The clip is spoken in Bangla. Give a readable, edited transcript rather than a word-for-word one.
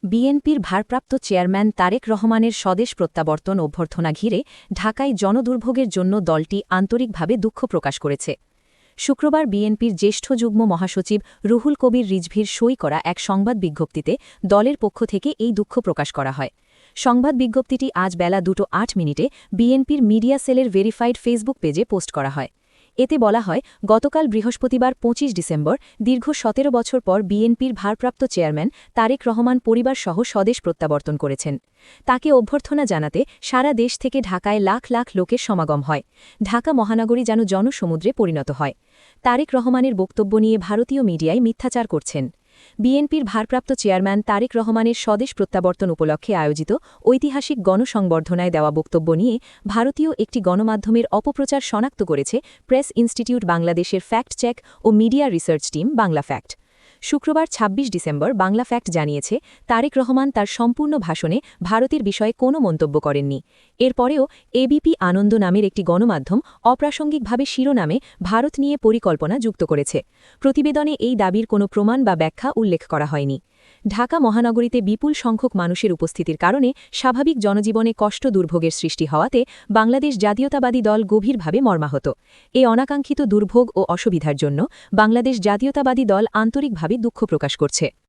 বিএনপির ভারপ্রাপ্ত চেয়ারম্যান তারেক রহমানের স্বদেশ প্রত্যাবর্তন অভ্যর্থনা ঘিরে ঢাকায় জনদুর্ভোগের জন্য দলটি আন্তরিকভাবে দুঃখ প্রকাশ করেছে। শুক্রবার বিএনপির জ্যেষ্ঠ যুগ্ম মহাসচিব রুহুল কবির রিজভীর সই করা এক সংবাদ বিজ্ঞপ্তিতে দলের পক্ষ থেকে এই দুঃখ প্রকাশ করা হয়। সংবাদ বিজ্ঞপ্তিটি আজ বেলা 2:08 বিএনপির মিডিয়া সেলের ভেরিফাইড ফেসবুক পেজে পোস্ট করা হয়। এতে বলা হয়, গতকাল বৃহস্পতিবার ২৫ ডিসেম্বর দীর্ঘ ১৭ বছর পর বিএনপির ভারপ্রাপ্ত চেয়ারম্যান তারেক রহমান পরিবারসহ স্বদেশ প্রত্যাবর্তন করেছেন। তাকে অভ্যর্থনা জানাতে সারা দেশ থেকে ঢাকায় লাখ লাখ লোকের সমাগম হয়। ঢাকা মহানগরী যেন জনসমুদ্রে পরিণত হয়। তারেক রহমানের বক্তব্য নিয়ে ভারতীয় মিডিয়ায় মিথ্যাচার করছেন। বিএনপির ভারপ্রাপ্ত চেয়ারম্যান তারেক রহমানের স্বদেশ প্রত্যাবর্তন উপলক্ষে আয়োজিত ঐতিহাসিক গণসংবর্ধনায় দেওয়া বক্তব্য নিয়ে ভারতীয় একটি গণমাধ্যমের অপপ্রচার শনাক্ত করেছে প্রেস ইনস্টিটিউট বাংলাদেশের ফ্যাক্ট চেক ও media research team Bangla Fact. শুক্রবার ২৬ ডিসেম্বর বাংলা ফ্যাক্ট জানিয়েছে, তারেক রহমান তার সম্পূর্ণ ভাষণে ভারতের বিষয়ে কোনো মন্তব্য করেননি। এরপরেও এবিপি আনন্দ নামের একটি গণমাধ্যম অপ্রাসঙ্গিকভাবে শিরোনামে ভারত নিয়ে পরিকল্পনা যুক্ত করেছে। প্রতিবেদনে এই দাবির কোনো প্রমাণ বা ব্যাখ্যা উল্লেখ করা হয়নি। ঢাকা মহানগরীতে বিপুল সংখ্যক মানুষের উপস্থিতির কারণে স্বাভাবিক জনজীবনে কষ্ট দুর্ভোগের সৃষ্টি হওয়াতে বাংলাদেশ জাতীয়তাবাদী দল গভীরভাবে মর্মাহত। এই অনাকাঙ্ক্ষিত দুর্ভোগ ও অসুবিধার জন্য বাংলাদেশ জাতীয়তাবাদী দল আন্তরিকভাবে দুঃখ প্রকাশ করছে।